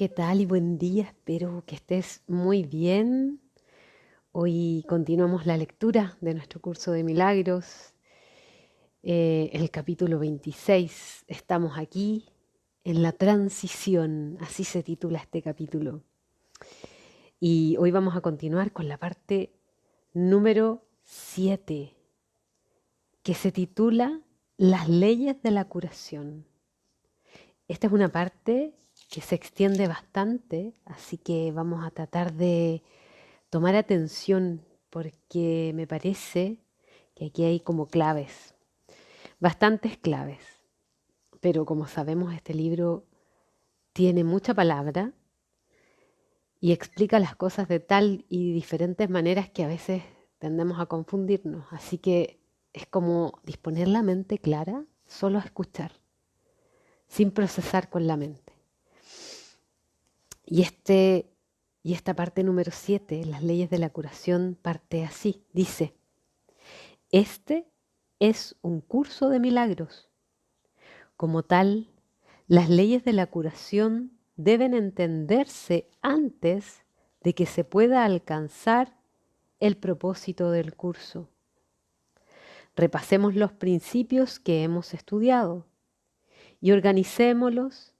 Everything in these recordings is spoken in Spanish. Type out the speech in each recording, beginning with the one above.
¿Qué tal y buen día? Espero que estés muy bien. Hoy continuamos la lectura de nuestro curso de milagros, el capítulo 26. Estamos aquí en la transición, así se titula este capítulo. Y hoy vamos a continuar con la parte número 7, que se titula Las leyes de la curación. Esta es una parte que se extiende bastante, así que vamos a tratar de tomar atención porque me parece que aquí hay como claves, bastantes claves. Pero como sabemos, este libro tiene mucha palabra y explica las cosas de tal y diferentes maneras que a veces tendemos a confundirnos. Así que es como disponer la mente clara, solo a escuchar, sin procesar con la mente. Y, y esta parte número 7, las leyes de la curación, parte así. Dice, este es un curso de milagros. Como tal, las leyes de la curación deben entenderse antes de que se pueda alcanzar el propósito del curso. Repasemos los principios que hemos estudiado y organicémoslos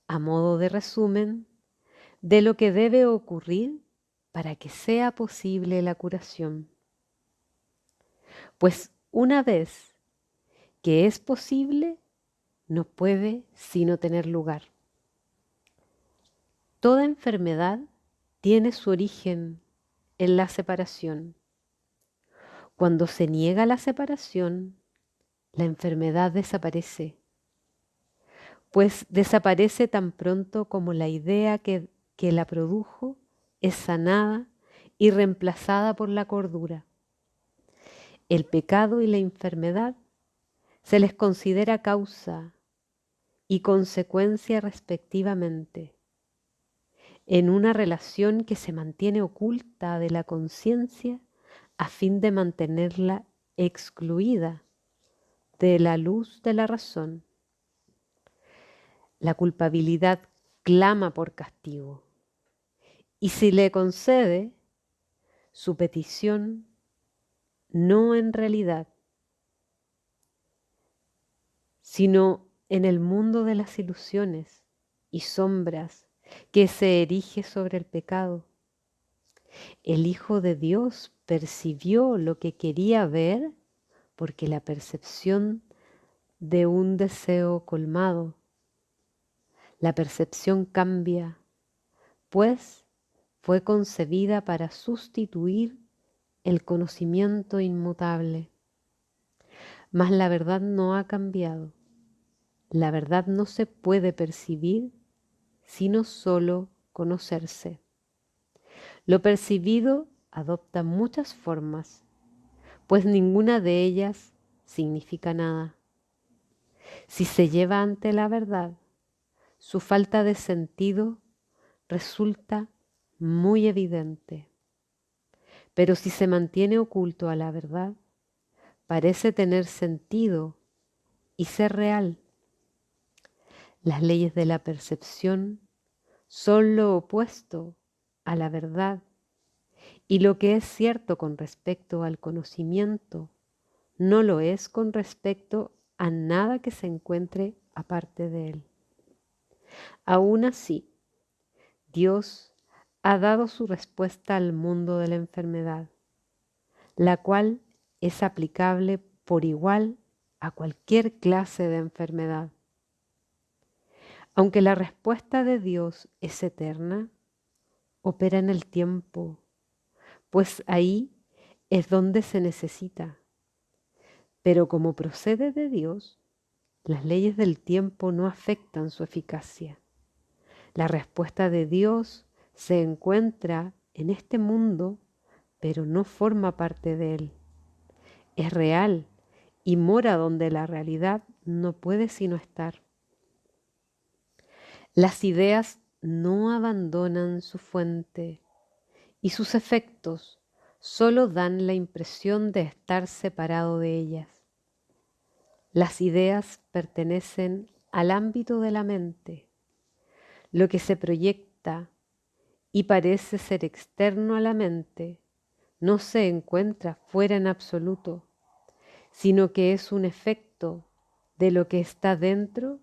a modo de resumen de lo que debe ocurrir para que sea posible la curación. Pues una vez que es posible, no puede sino tener lugar. Toda enfermedad tiene su origen en la separación. Cuando se niega la separación, la enfermedad desaparece, pues desaparece tan pronto como la idea que la produjo es sanada y reemplazada por la cordura. El pecado y la enfermedad se les considera causa y consecuencia respectivamente, en una relación que se mantiene oculta de la conciencia a fin de mantenerla excluida de la luz de la razón. La culpabilidad clama por castigo y si le concede su petición, no en realidad, sino en el mundo de las ilusiones y sombras que se erige sobre el pecado. El Hijo de Dios percibió lo que quería ver porque la percepción de un deseo colmado. La percepción cambia, pues fue concebida para sustituir el conocimiento inmutable. Mas la verdad no ha cambiado. La verdad no se puede percibir sino solo conocerse. Lo percibido adopta muchas formas, pues ninguna de ellas significa nada. Si se lleva ante la verdad, su falta de sentido resulta muy evidente. Pero si se mantiene oculto a la verdad, parece tener sentido y ser real. Las leyes de la percepción son lo opuesto a la verdad y lo que es cierto con respecto al conocimiento no lo es con respecto a nada que se encuentre aparte de él. Aún así, Dios ha dado su respuesta al mundo de la enfermedad, la cual es aplicable por igual a cualquier clase de enfermedad. Aunque la respuesta de Dios es eterna, opera en el tiempo, pues ahí es donde se necesita. Pero como procede de Dios, las leyes del tiempo no afectan su eficacia. La respuesta de Dios se encuentra en este mundo, pero no forma parte de él. Es real y mora donde la realidad no puede sino estar. Las ideas no abandonan su fuente y sus efectos solo dan la impresión de estar separado de ellas. Las ideas pertenecen al ámbito de la mente. Lo que se proyecta y parece ser externo a la mente no se encuentra fuera en absoluto, sino que es un efecto de lo que está dentro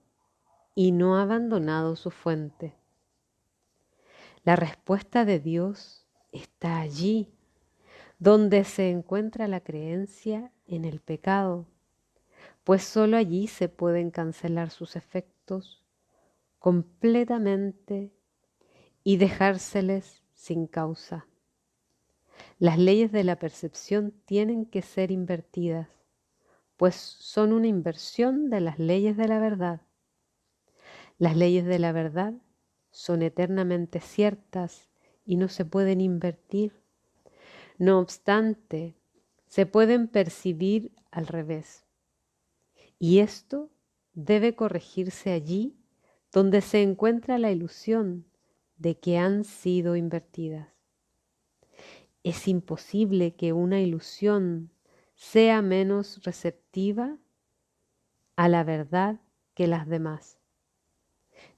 y no ha abandonado su fuente. La respuesta de Dios está allí, donde se encuentra la creencia en el pecado, pues sólo allí se pueden cancelar sus efectos completamente y dejárseles sin causa. Las leyes de la percepción tienen que ser invertidas, pues son una inversión de las leyes de la verdad. Las leyes de la verdad son eternamente ciertas y no se pueden invertir. No obstante, se pueden percibir al revés. Y esto debe corregirse allí donde se encuentra la ilusión de que han sido invertidas. Es imposible que una ilusión sea menos receptiva a la verdad que las demás,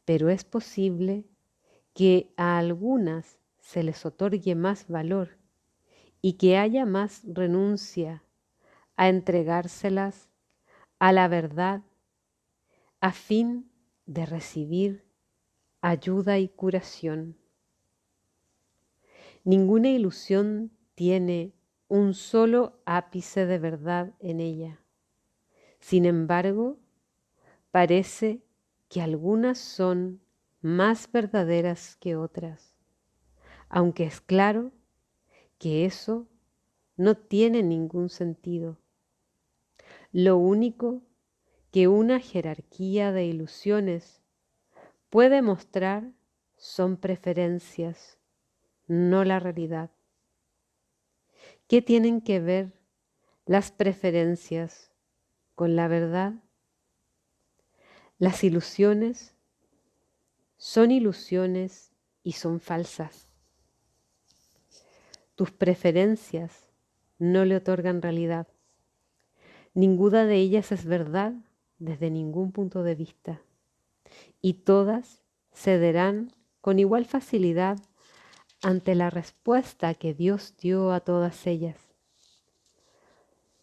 pero es posible que a algunas se les otorgue más valor y que haya más renuncia a entregárselas a la verdad a fin de recibir ayuda y curación. Ninguna ilusión tiene un solo ápice de verdad en ella. Sin embargo, parece que algunas son más verdaderas que otras, aunque es claro que eso no tiene ningún sentido. Lo único que una jerarquía de ilusiones puede mostrar son preferencias, no la realidad. ¿Qué tienen que ver las preferencias con la verdad? Las ilusiones son ilusiones y son falsas. Tus preferencias no le otorgan realidad. Ninguna de ellas es verdad desde ningún punto de vista, y todas cederán con igual facilidad ante la respuesta que Dios dio a todas ellas.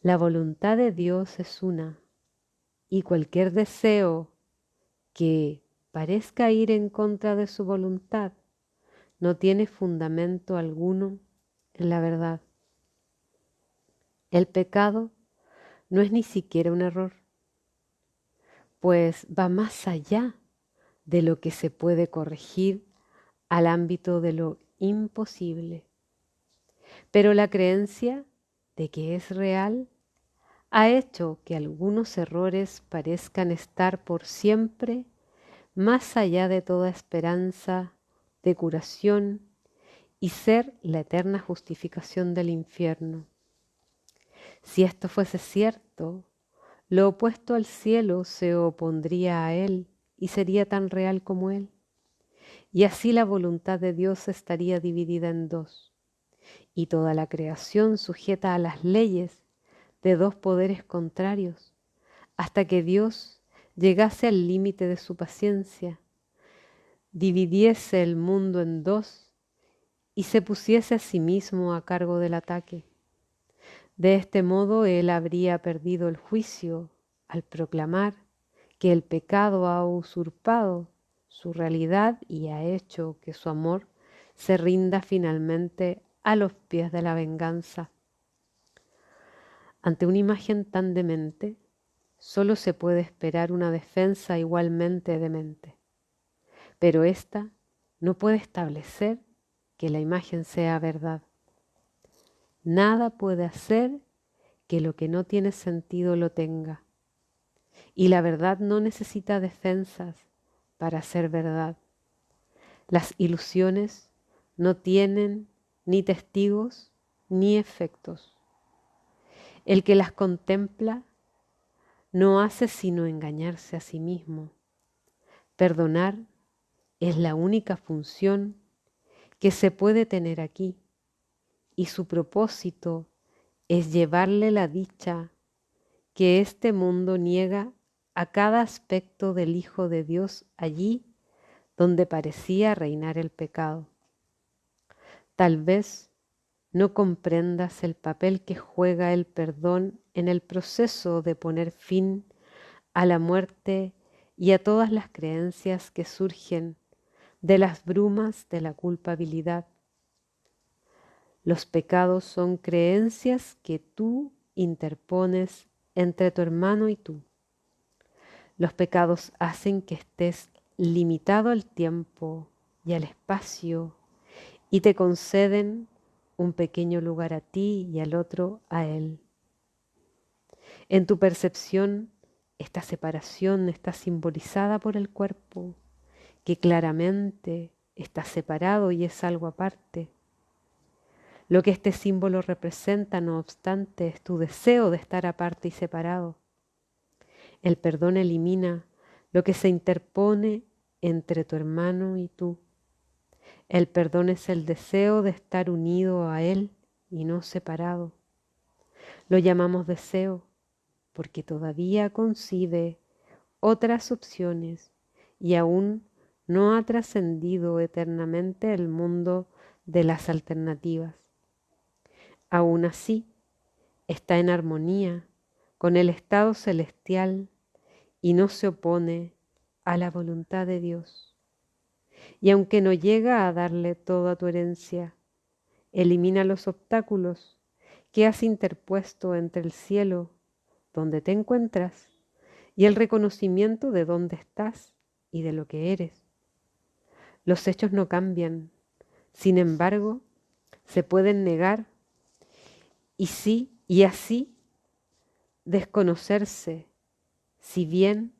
La voluntad de Dios es una, y cualquier deseo que parezca ir en contra de su voluntad no tiene fundamento alguno en la verdad. El pecado no es ni siquiera un error, pues va más allá de lo que se puede corregir al ámbito de lo imposible. Pero la creencia de que es real ha hecho que algunos errores parezcan estar por siempre más allá de toda esperanza de curación y ser la eterna justificación del infierno. Si esto fuese cierto, lo opuesto al cielo se opondría a él y sería tan real como él. Y así la voluntad de Dios estaría dividida en dos, y toda la creación sujeta a las leyes de dos poderes contrarios, hasta que Dios llegase al límite de su paciencia, dividiese el mundo en dos y se pusiese a sí mismo a cargo del ataque. De este modo él habría perdido el juicio al proclamar que el pecado ha usurpado su realidad y ha hecho que su amor se rinda finalmente a los pies de la venganza. Ante una imagen tan demente, solo se puede esperar una defensa igualmente demente, pero ésta no puede establecer que la imagen sea verdad. Nada puede hacer que lo que no tiene sentido lo tenga, y la verdad no necesita defensas para ser verdad. Las ilusiones no tienen ni testigos ni efectos. El que las contempla no hace sino engañarse a sí mismo. Perdonar es la única función que se puede tener aquí, y su propósito es llevarle la dicha que este mundo niega a cada aspecto del Hijo de Dios allí donde parecía reinar el pecado. Tal vez no comprendas el papel que juega el perdón en el proceso de poner fin a la muerte y a todas las creencias que surgen de las brumas de la culpabilidad. Los pecados son creencias que tú interpones entre tu hermano y tú. Los pecados hacen que estés limitado al tiempo y al espacio y te conceden un pequeño lugar a ti y al otro a él. En tu percepción, esta separación está simbolizada por el cuerpo, que claramente está separado y es algo aparte. Lo que este símbolo representa, no obstante, es tu deseo de estar aparte y separado. El perdón elimina lo que se interpone entre tu hermano y tú. El perdón es el deseo de estar unido a él y no separado. Lo llamamos deseo porque todavía concibe otras opciones y aún no ha trascendido eternamente el mundo de las alternativas. Aún así, está en armonía con el estado celestial y no se opone a la voluntad de Dios. Y aunque no llega a darle toda tu herencia, elimina los obstáculos que has interpuesto entre el cielo, donde te encuentras, y el reconocimiento de dónde estás y de lo que eres. Los hechos no cambian, sin embargo, se pueden negar y así desconocerse, si bien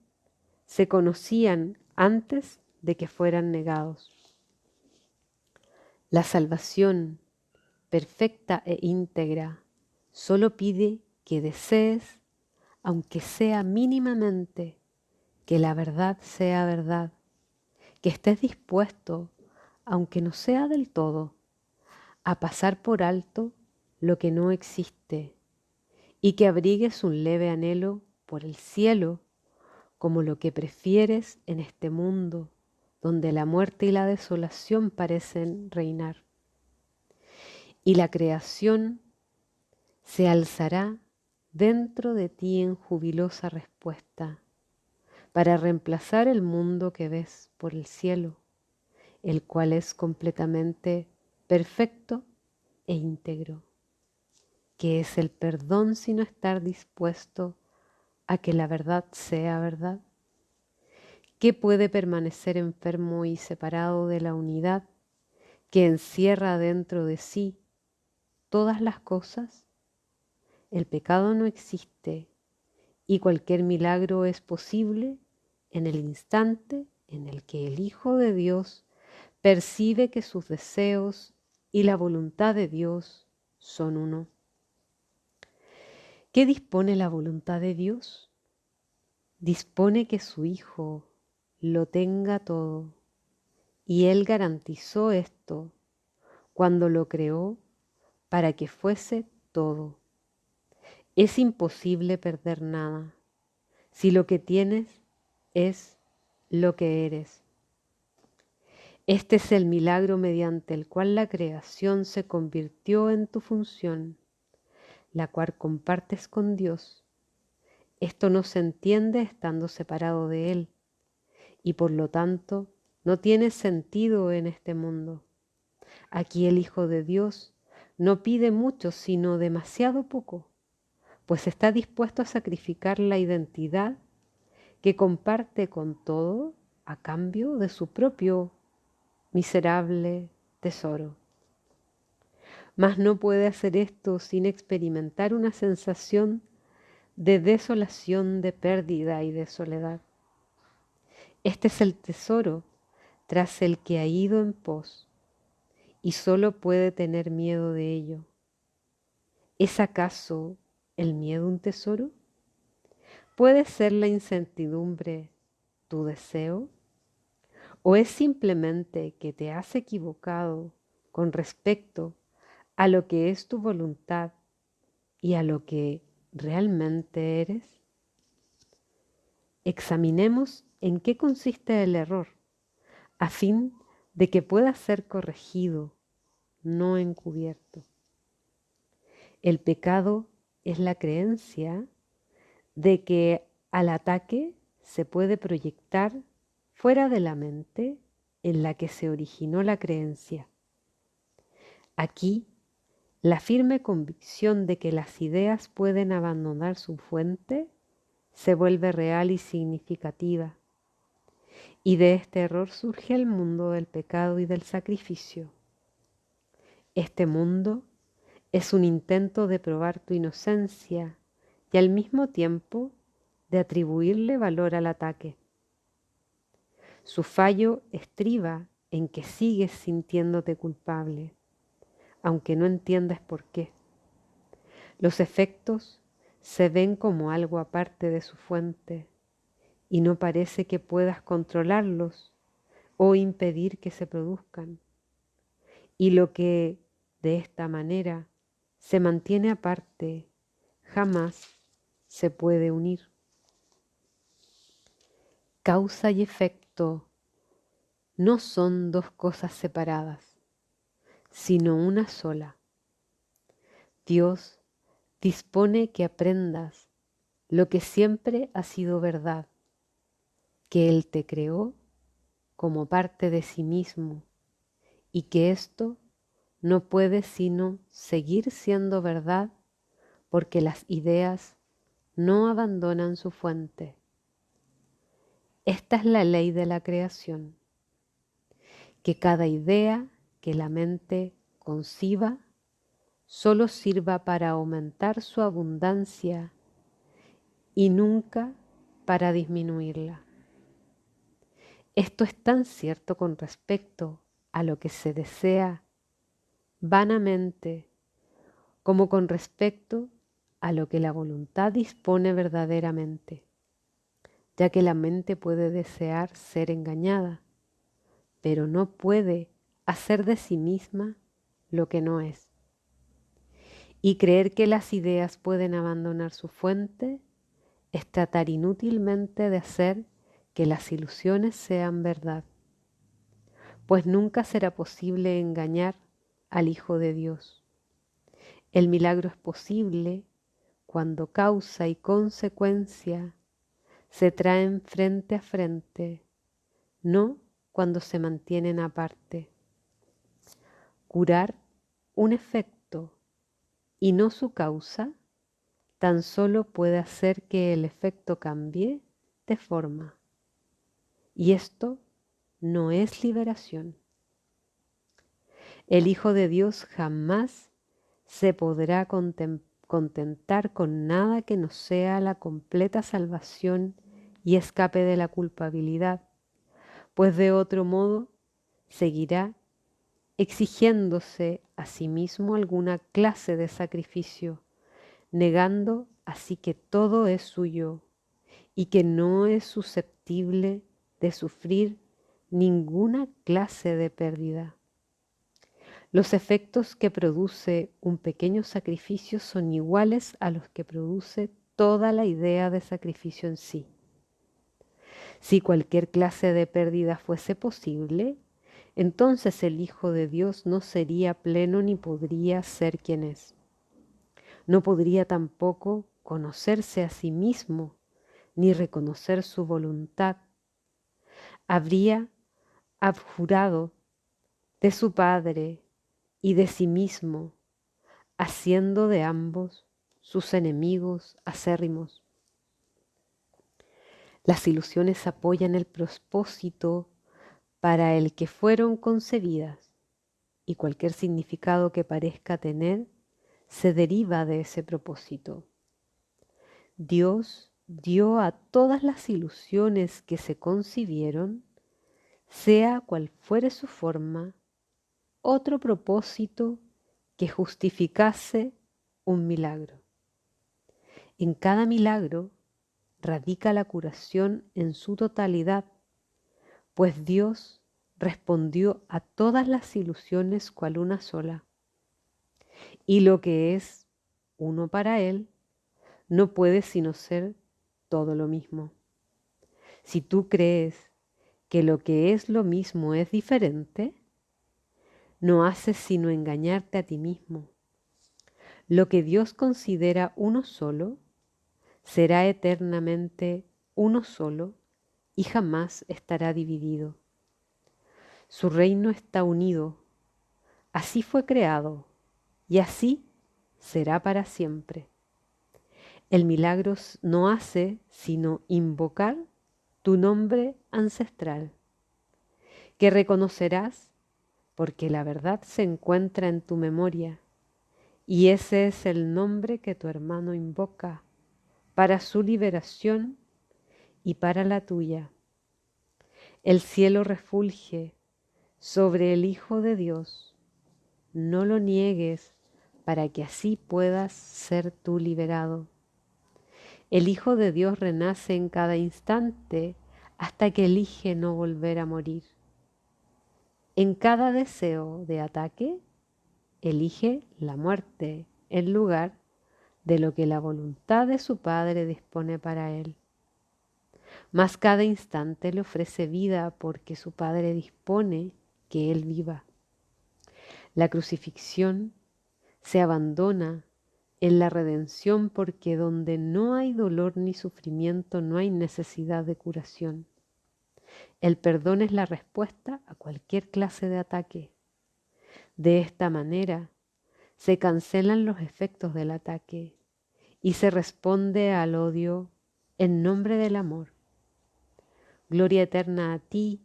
se conocían antes de que fueran negados. La salvación perfecta e íntegra solo pide que desees, aunque sea mínimamente, que la verdad sea verdad, que estés dispuesto, aunque no sea del todo, a pasar por alto lo que no existe y que abrigues un leve anhelo por el cielo como lo que prefieres en este mundo donde la muerte y la desolación parecen reinar. Y la creación se alzará dentro de ti en jubilosa respuesta para reemplazar el mundo que ves por el cielo, el cual es completamente perfecto e íntegro, que es el perdón sino estar dispuesto a que la verdad sea verdad. ¿Qué puede permanecer enfermo y separado de la unidad que encierra dentro de sí todas las cosas? El pecado no existe y cualquier milagro es posible en el instante en el que el Hijo de Dios percibe que sus deseos y la voluntad de Dios son uno. ¿Qué dispone la voluntad de Dios? Dispone que su Hijo lo tenga todo, y Él garantizó esto cuando lo creó para que fuese todo. Es imposible perder nada si lo que tienes es lo que eres. Este es el milagro mediante el cual la creación se convirtió en tu función, la cual compartes con Dios. Esto no se entiende estando separado de Él y por lo tanto no tiene sentido en este mundo. Aquí el Hijo de Dios no pide mucho sino demasiado poco, pues está dispuesto a sacrificar la identidad que comparte con todo a cambio de su propio miserable tesoro. Mas no puede hacer esto sin experimentar una sensación de desolación, de pérdida y de soledad. Este es el tesoro tras el que ha ido en pos y solo puede tener miedo de ello. ¿Es acaso el miedo un tesoro? ¿Puede ser la incertidumbre tu deseo? ¿O es simplemente que te has equivocado con respecto a lo que es tu voluntad y a lo que realmente eres? Examinemos en qué consiste el error a fin de que pueda ser corregido, no encubierto. El pecado es la creencia de que al ataque se puede proyectar fuera de la mente en la que se originó la creencia. Aquí, la firme convicción de que las ideas pueden abandonar su fuente se vuelve real y significativa. Y de este error surge el mundo del pecado y del sacrificio. Este mundo es un intento de probar tu inocencia y al mismo tiempo de atribuirle valor al ataque. Su fallo estriba en que sigues sintiéndote culpable, aunque no entiendas por qué. Los efectos se ven como algo aparte de su fuente y no parece que puedas controlarlos o impedir que se produzcan. Y lo que de esta manera se mantiene aparte jamás se puede unir. Causa y efecto no son dos cosas separadas, sino una sola. Dios dispone que aprendas lo que siempre ha sido verdad, que Él te creó como parte de sí mismo y que esto no puede sino seguir siendo verdad porque las ideas no abandonan su fuente. Esta es la ley de la creación, que cada idea que la mente conciba solo sirva para aumentar su abundancia y nunca para disminuirla. Esto es tan cierto con respecto a lo que se desea vanamente como con respecto a lo que la voluntad dispone verdaderamente, ya que la mente puede desear ser engañada, pero no puede hacer de sí misma lo que no es. Y creer que las ideas pueden abandonar su fuente es tratar inútilmente de hacer que las ilusiones sean verdad, pues nunca será posible engañar al Hijo de Dios. El milagro es posible cuando causa y consecuencia se traen frente a frente, no cuando se mantienen aparte. Curar un efecto y no su causa tan solo puede hacer que el efecto cambie de forma. Y esto no es liberación. El Hijo de Dios jamás se podrá contentar con nada que no sea la completa salvación y escape de la culpabilidad, pues de otro modo seguirá exigiéndose a sí mismo alguna clase de sacrificio, negando así que todo es suyo y que no es susceptible de sufrir ninguna clase de pérdida. Los efectos que produce un pequeño sacrificio son iguales a los que produce toda la idea de sacrificio en sí. Si cualquier clase de pérdida fuese posible, entonces el Hijo de Dios no sería pleno ni podría ser quien es. No podría tampoco conocerse a sí mismo ni reconocer su voluntad. Habría abjurado de su Padre y de sí mismo, haciendo de ambos sus enemigos acérrimos. Las ilusiones apoyan el propósito para el que fueron concebidas y cualquier significado que parezca tener se deriva de ese propósito. Dios dio a todas las ilusiones que se concibieron, sea cual fuere su forma, otro propósito que justificase un milagro. En cada milagro radica la curación en su totalidad, pues Dios respondió a todas las ilusiones cual una sola. Y lo que es uno para Él no puede sino ser todo lo mismo. Si tú crees que lo que es lo mismo es diferente, no haces sino engañarte a ti mismo. Lo que Dios considera uno solo, será eternamente uno solo y jamás estará dividido. Su reino está unido, así fue creado y así será para siempre. El milagro no hace sino invocar tu nombre ancestral, que reconocerás porque la verdad se encuentra en tu memoria, y ese es el nombre que tu hermano invoca para su liberación y para la tuya. El cielo refulge sobre el Hijo de Dios. No lo niegues para que así puedas ser tú liberado. El Hijo de Dios renace en cada instante hasta que elige no volver a morir. En cada deseo de ataque, elige la muerte en lugar de lo que la voluntad de su Padre dispone para él. Mas cada instante le ofrece vida porque su Padre dispone que él viva. La crucifixión se abandona en la redención porque donde no hay dolor ni sufrimiento no hay necesidad de curación. El perdón es la respuesta a cualquier clase de ataque. De esta manera se cancelan los efectos del ataque y se responde al odio en nombre del amor. Gloria eterna a ti,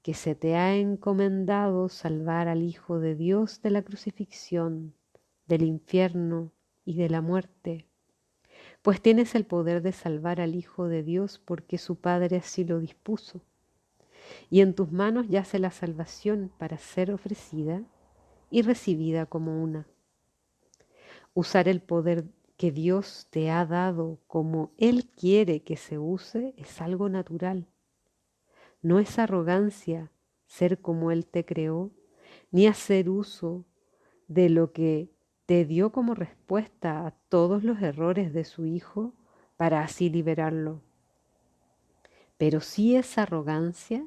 que se te ha encomendado salvar al Hijo de Dios de la crucifixión, del infierno y de la muerte, pues tienes el poder de salvar al Hijo de Dios porque su Padre así lo dispuso, y en tus manos yace la salvación para ser ofrecida y recibida como una. Usar el poder que Dios te ha dado como Él quiere que se use es algo natural. No es arrogancia ser como Él te creó, ni hacer uso de lo que te dio como respuesta a todos los errores de su Hijo para así liberarlo. Pero sí es arrogancia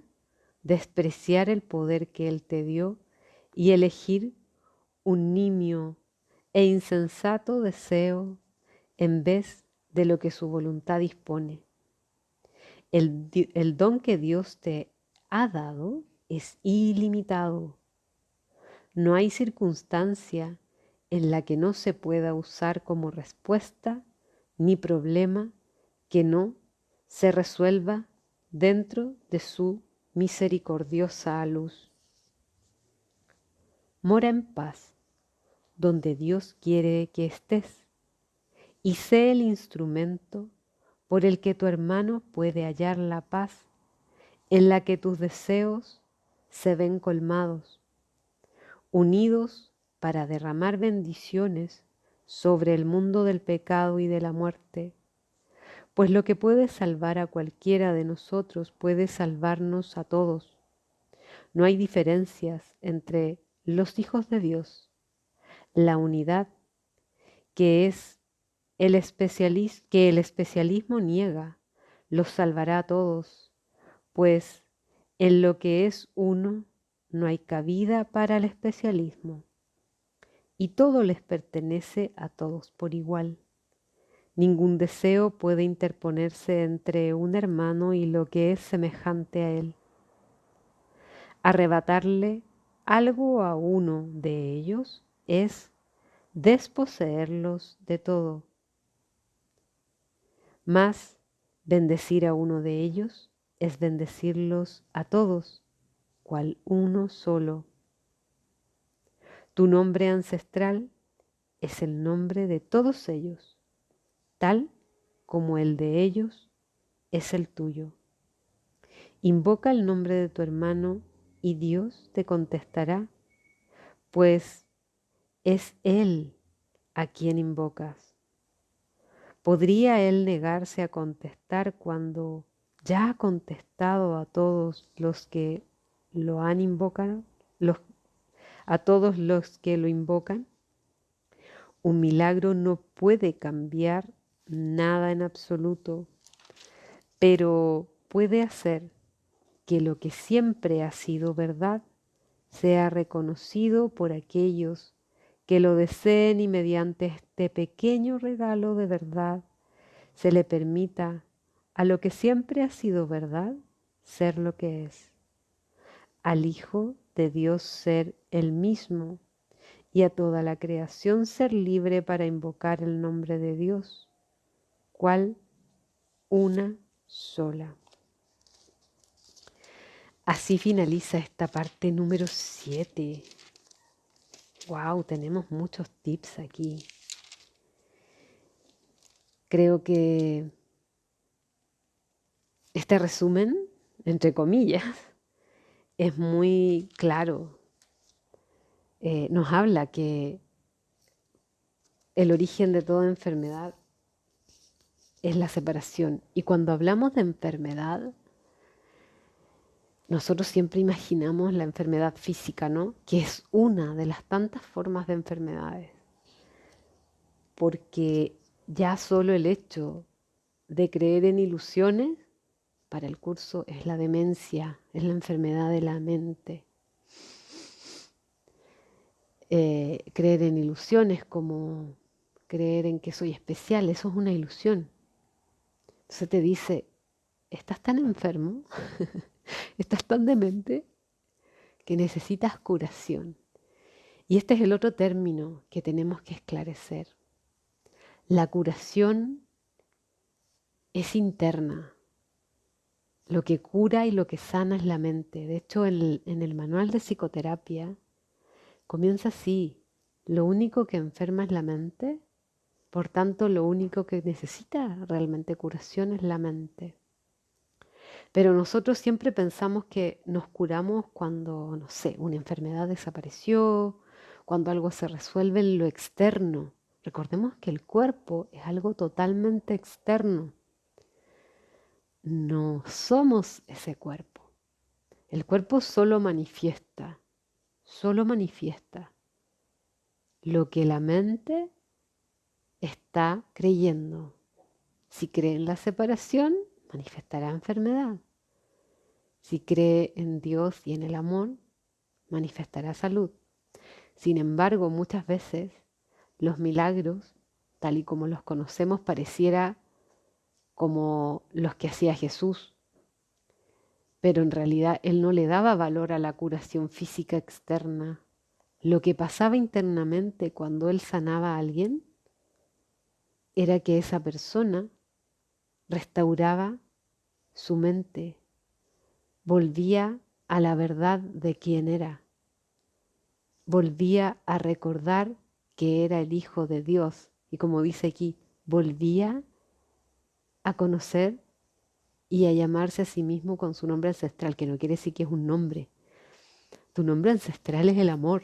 despreciar el poder que Él te dio y elegir un nimio e insensato deseo en vez de lo que su voluntad dispone. El don que Dios te ha dado es ilimitado. No hay circunstancia en la que no se pueda usar como respuesta ni problema que no se resuelva dentro de su misericordiosa luz. Mora en paz donde Dios quiere que estés y sé el instrumento por el que tu hermano puede hallar la paz en la que tus deseos se ven colmados, unidos para derramar bendiciones sobre el mundo del pecado y de la muerte, pues lo que puede salvar a cualquiera de nosotros puede salvarnos a todos. No hay diferencias entre los hijos de Dios. La unidad que el especialismo niega, los salvará a todos, pues en lo que es uno no hay cabida para el especialismo, y todo les pertenece a todos por igual. Ningún deseo puede interponerse entre un hermano y lo que es semejante a él. Arrebatarle algo a uno de ellos es desposeerlos de todo. Mas bendecir a uno de ellos es bendecirlos a todos, cual uno solo. Tu nombre ancestral es el nombre de todos ellos, tal como el de ellos es el tuyo. Invoca el nombre de tu hermano y Dios te contestará, pues es Él a quien invocas. ¿Podría Él negarse a contestar cuando ya ha contestado a todos los que lo han invocado? A todos los que lo invocan. Un milagro no puede cambiar nada en absoluto, pero puede hacer que lo que siempre ha sido verdad sea reconocido por aquellos que lo deseen y mediante este pequeño regalo de verdad se le permita a lo que siempre ha sido verdad ser lo que es, al Hijo de Dios ser el mismo y a toda la creación ser libre para invocar el nombre de Dios, cual una sola. Así finaliza esta parte número 7. Wow, tenemos muchos tips aquí. Creo que este resumen, entre comillas, es muy claro. Nos habla que el origen de toda enfermedad es la separación. Y cuando hablamos de enfermedad, nosotros siempre imaginamos la enfermedad física, ¿no? Que es una de las tantas formas de enfermedades. Porque ya solo el hecho de creer en ilusiones, para el curso, es la demencia, es la enfermedad de la mente. Creer en ilusiones como creer en que soy especial, eso es una ilusión. Entonces te dice, estás tan enfermo, estás tan demente, que necesitas curación. Y este es el otro término que tenemos que esclarecer. La curación es interna. Lo que cura y lo que sana es la mente. De hecho, en el manual de psicoterapia comienza así. Lo único que enferma es la mente, por tanto, lo único que necesita realmente curación es la mente. Pero nosotros siempre pensamos que nos curamos cuando, no sé, una enfermedad desapareció, cuando algo se resuelve en lo externo. Recordemos que el cuerpo es algo totalmente externo. No somos ese cuerpo. El cuerpo solo manifiesta lo que la mente está creyendo. Si cree en la separación, manifestará enfermedad. Si cree en Dios y en el amor, manifestará salud. Sin embargo, muchas veces los milagros, tal y como los conocemos, pareciera como los que hacía Jesús, pero en realidad Él no le daba valor a la curación física externa. Lo que pasaba internamente cuando Él sanaba a alguien era que esa persona restauraba su mente, volvía a la verdad de quién era, volvía a recordar que era el Hijo de Dios y, como dice aquí, volvía a conocer y a llamarse a sí mismo con su nombre ancestral, que no quiere decir que es un nombre. Tu nombre ancestral es el amor,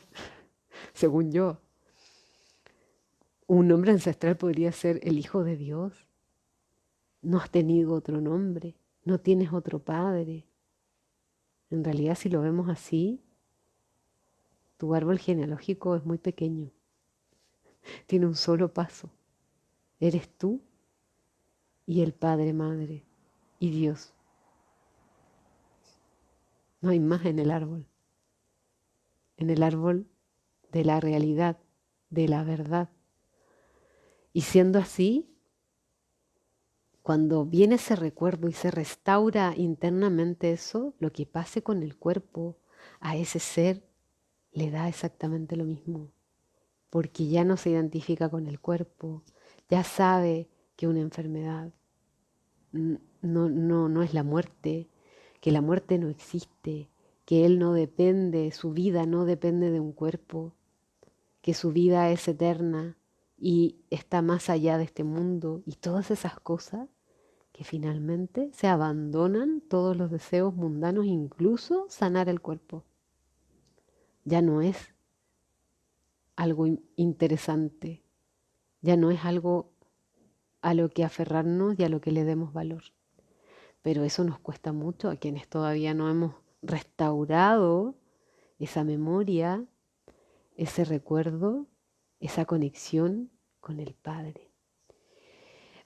según yo. Un nombre ancestral podría ser el Hijo de Dios. No has tenido otro nombre, no tienes otro padre. En realidad, si lo vemos así, tu árbol genealógico es muy pequeño. Tiene un solo paso. Eres tú y el Padre, Madre y Dios. No hay más en el árbol de la realidad, de la verdad. Y siendo así, cuando viene ese recuerdo y se restaura internamente eso, lo que pase con el cuerpo a ese ser le da exactamente lo mismo, porque ya no se identifica con el cuerpo, ya sabe que una enfermedad no es la muerte, que la muerte no existe, que él no depende, su vida no depende de un cuerpo, que su vida es eterna y está más allá de este mundo y todas esas cosas que finalmente se abandonan todos los deseos mundanos, incluso sanar el cuerpo. Ya no es algo interesante, ya no es algo a lo que aferrarnos y a lo que le demos valor. Pero eso nos cuesta mucho a quienes todavía no hemos restaurado esa memoria, ese recuerdo, esa conexión con el Padre.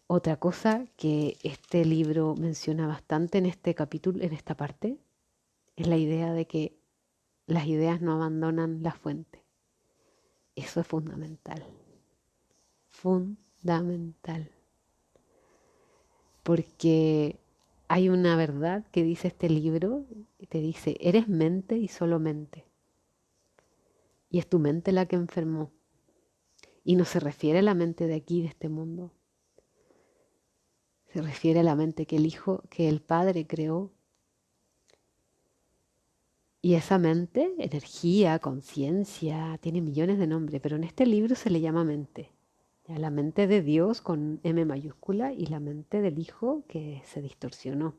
Otra cosa que este libro menciona bastante en este capítulo, en esta parte, es la idea de que las ideas no abandonan la fuente. Eso es fundamental. Fundamental. Porque hay una verdad que dice este libro, y te dice, eres mente y solo mente. Y es tu mente la que enfermó. Y no se refiere a la mente de aquí, de este mundo. Se refiere a la mente que el Hijo, que el Padre creó. Y esa mente, energía, conciencia, tiene millones de nombres, pero en este libro se le llama mente. Ya, la mente de Dios con M mayúscula y la mente del Hijo que se distorsionó.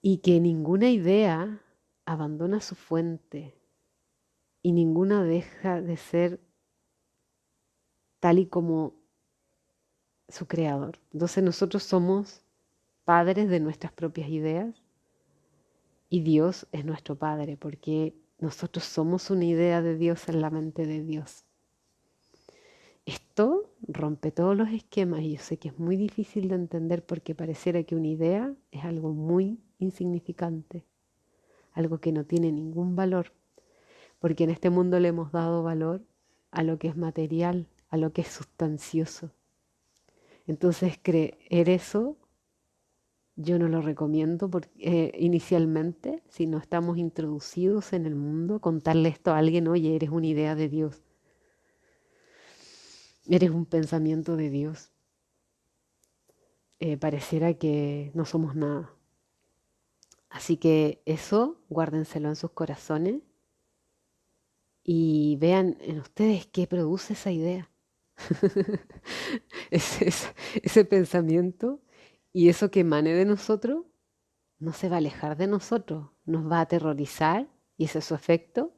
Y que ninguna idea abandona su fuente y ninguna deja de ser tal y como su creador. Entonces nosotros somos padres de nuestras propias ideas y Dios es nuestro Padre porque nosotros somos una idea de Dios en la mente de Dios. Esto rompe todos los esquemas y yo sé que es muy difícil de entender porque pareciera que una idea es algo muy insignificante, algo que no tiene ningún valor, porque en este mundo le hemos dado valor a lo que es material, a lo que es sustancioso. Entonces creer eso yo no lo recomiendo porque, inicialmente, si no estamos introducidos en el mundo, contarle esto a alguien, oye, eres una idea de Dios, eres un pensamiento de Dios. Pareciera que no somos nada. Así que eso, guárdenselo en sus corazones y vean en ustedes qué produce esa idea, ese pensamiento y eso que emane de nosotros no se va a alejar de nosotros, nos va a aterrorizar y ese es su efecto,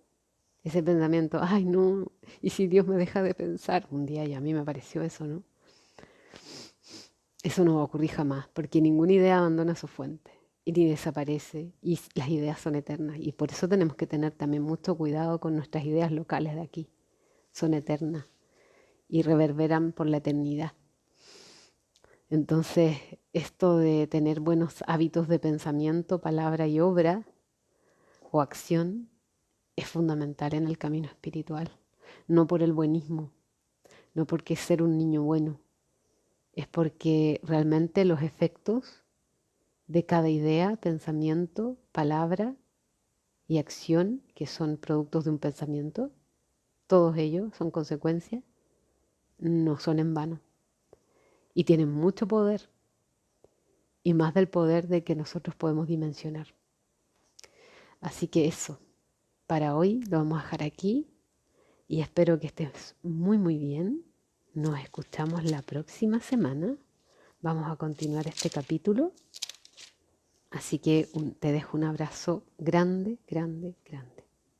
ese pensamiento, ay no, ¿y si Dios me deja de pensar? Un día y a mí me pareció eso, ¿no? Eso no va a ocurrir jamás, porque ninguna idea abandona su fuente y ni desaparece, y las ideas son eternas. Y por eso tenemos que tener también mucho cuidado con nuestras ideas locales de aquí. Son eternas y reverberan por la eternidad. Entonces, esto de tener buenos hábitos de pensamiento, palabra y obra o acción es fundamental en el camino espiritual. No por el buenismo, no porque ser un niño bueno, es porque realmente los efectos de cada idea, pensamiento, palabra y acción, que son productos de un pensamiento, todos ellos son consecuencias, no son en vano y tienen mucho poder y más del poder de que nosotros podemos dimensionar. Así que eso, para hoy lo vamos a dejar aquí y espero que estés muy muy bien. Nos escuchamos la próxima semana. Vamos a continuar este capítulo. Así que te dejo un abrazo grande, grande, grande.